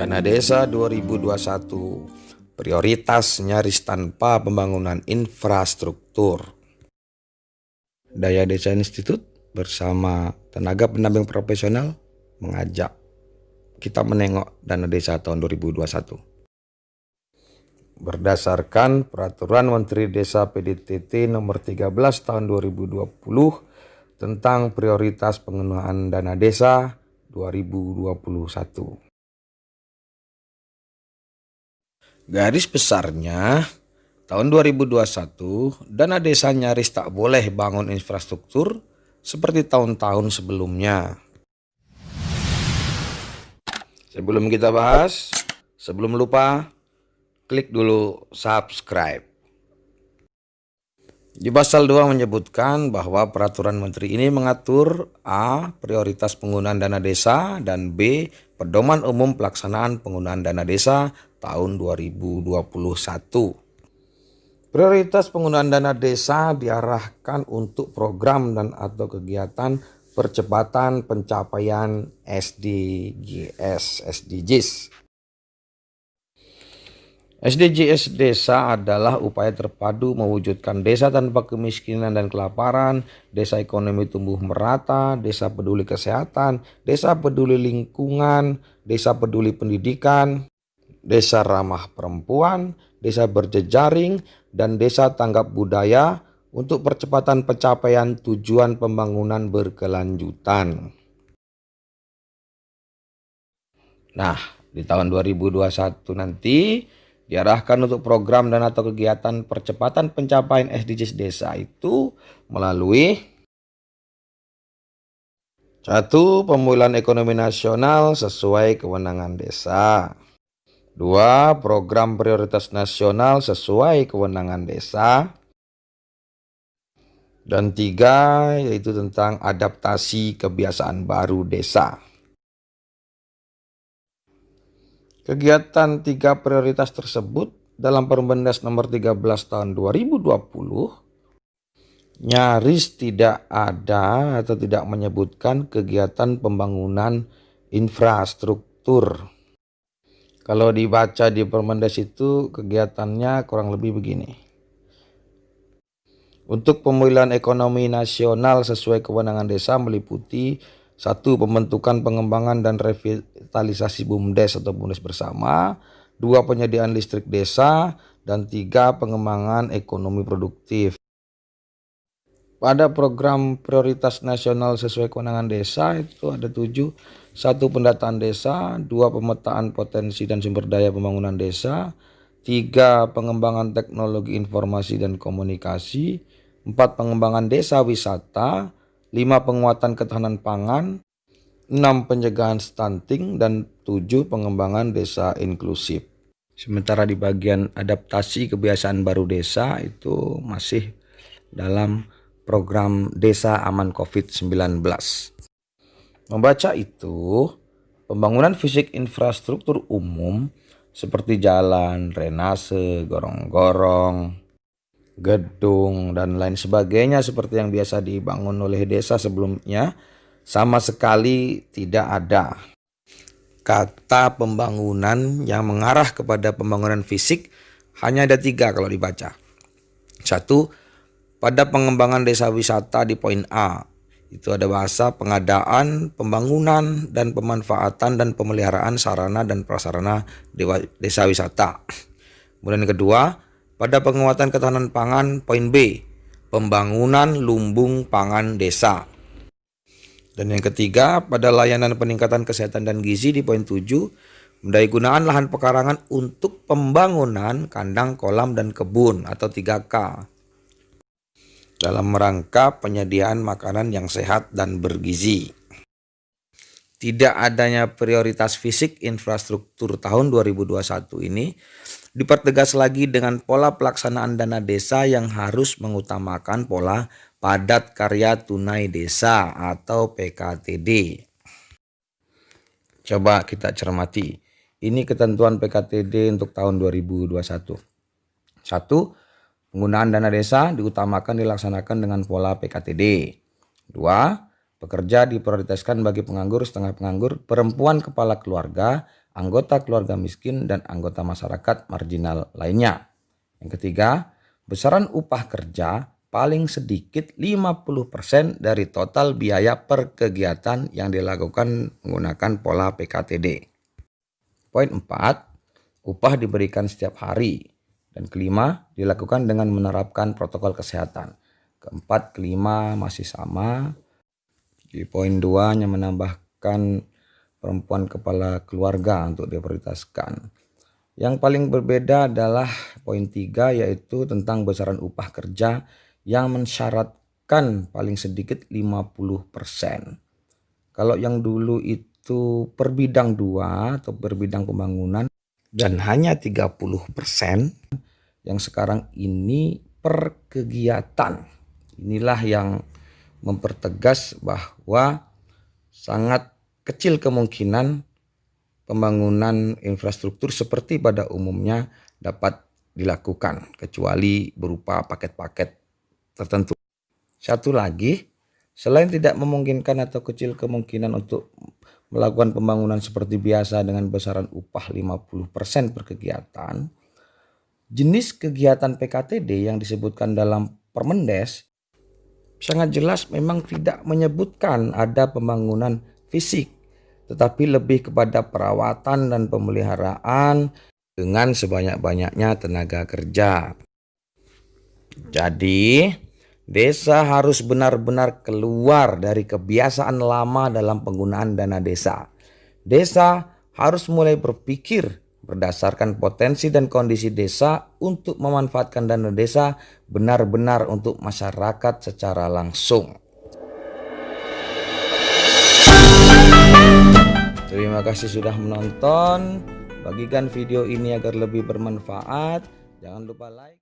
Dana Desa 2021 prioritas nyaris tanpa pembangunan infrastruktur. Daya Desa Institute bersama tenaga pendamping profesional mengajak kita menengok dana desa tahun 2021. Berdasarkan Peraturan Menteri Desa PDTT nomor 13 tahun 2020 tentang prioritas pengelolaan dana desa 2021. Garis besarnya, tahun 2021, dana desa nyaris tak boleh bangun infrastruktur seperti tahun-tahun sebelumnya. Sebelum kita bahas, sebelum lupa, klik dulu subscribe. Di pasal 2 menyebutkan bahwa peraturan menteri ini mengatur A. Prioritas penggunaan dana desa dan B. Pedoman umum pelaksanaan penggunaan dana desa tahun 2021. Prioritas penggunaan dana desa diarahkan untuk program dan atau kegiatan percepatan pencapaian SDGs. SDGs desa adalah upaya terpadu mewujudkan desa tanpa kemiskinan dan kelaparan, desa ekonomi tumbuh merata, desa peduli kesehatan, desa peduli lingkungan, desa peduli pendidikan, desa ramah perempuan, desa berjejaring, dan desa tanggap budaya untuk percepatan pencapaian tujuan pembangunan berkelanjutan. Nah, di tahun 2021 nanti diarahkan untuk program dan atau kegiatan percepatan pencapaian SDGs desa itu melalui 1. Pemulihan ekonomi nasional sesuai kewenangan desa. 2. Program prioritas nasional sesuai kewenangan desa. Dan 3. Yaitu tentang adaptasi kebiasaan baru desa. Kegiatan 3 prioritas tersebut dalam Permendas nomor 13 tahun 2020 nyaris tidak ada atau tidak menyebutkan kegiatan pembangunan infrastruktur. Kalau dibaca di Permendas itu kegiatannya kurang lebih begini. Untuk pemulihan ekonomi nasional sesuai kewenangan desa meliputi 1. Pembentukan pengembangan dan revitalisasi BUMDes atau BUMDes bersama. 2. Penyediaan listrik desa. Dan 3. Pengembangan ekonomi produktif. Pada program prioritas nasional sesuai kewenangan desa itu ada 7. 1. Pendataan desa. 2. Pemetaan potensi dan sumber daya pembangunan desa. 3. Pengembangan teknologi informasi dan komunikasi. 4. Pengembangan desa wisata. 5. Penguatan ketahanan pangan, 6. Pencegahan stunting, dan 7. Pengembangan desa inklusif. Sementara di bagian adaptasi kebiasaan baru desa itu masih dalam program Desa Aman COVID-19. Membaca itu, pembangunan fisik infrastruktur umum seperti jalan, drainase, gorong-gorong, gedung, dan lain sebagainya seperti yang biasa dibangun oleh desa sebelumnya sama sekali tidak ada. Kata pembangunan yang mengarah kepada pembangunan fisik hanya ada 3 kalau dibaca. 1. Pada pengembangan desa wisata di poin A itu ada bahasa pengadaan, pembangunan, dan pemanfaatan dan pemeliharaan sarana dan prasarana desa wisata. Kemudian yang kedua, pada penguatan ketahanan pangan poin B, pembangunan lumbung pangan desa. Dan yang ketiga, pada layanan peningkatan kesehatan dan gizi di poin 7, mendaya gunaan lahan pekarangan untuk pembangunan kandang kolam dan kebun atau 3K. Dalam rangka penyediaan makanan yang sehat dan bergizi. Tidak adanya prioritas fisik infrastruktur tahun 2021 ini dipertegas lagi dengan pola pelaksanaan dana desa yang harus mengutamakan pola padat karya tunai desa atau PKTD. Coba kita cermati. Ini ketentuan PKTD untuk tahun 2021. 1. Penggunaan dana desa diutamakan dilaksanakan dengan pola PKTD. 2. Pekerja diprioritaskan bagi penganggur, setengah penganggur, perempuan kepala keluarga, anggota keluarga miskin, dan anggota masyarakat marginal lainnya. Yang ketiga, besaran upah kerja paling sedikit 50% dari total biaya per kegiatan yang dilakukan menggunakan pola PKTD. Poin 4, upah diberikan setiap hari. Dan kelima, dilakukan dengan menerapkan protokol kesehatan. Keempat, kelima masih sama. Di poin 2 hanya menambahkan perempuan kepala keluarga untuk diprioritaskan. Yang paling berbeda adalah poin 3, yaitu tentang besaran upah kerja yang mensyaratkan paling sedikit 50%. Kalau yang dulu itu per bidang 2 atau per bidang pembangunan dan hanya 30%, yang sekarang ini per kegiatan. Inilah yang mempertegas bahwa sangat kecil kemungkinan pembangunan infrastruktur seperti pada umumnya dapat dilakukan kecuali berupa paket-paket tertentu. Satu lagi, selain tidak memungkinkan atau kecil kemungkinan untuk melakukan pembangunan seperti biasa dengan besaran upah 50% per kegiatan, jenis kegiatan PKTD yang disebutkan dalam Permendes sangat jelas memang tidak menyebutkan ada pembangunan fisik, tetapi lebih kepada perawatan dan pemeliharaan dengan sebanyak-banyaknya tenaga kerja. Jadi, desa harus benar-benar keluar dari kebiasaan lama dalam penggunaan dana desa. Desa harus mulai berpikir berdasarkan potensi dan kondisi desa untuk memanfaatkan dana desa benar-benar untuk masyarakat secara langsung. Terima kasih sudah menonton. Bagikan video ini agar lebih bermanfaat. Jangan lupa like.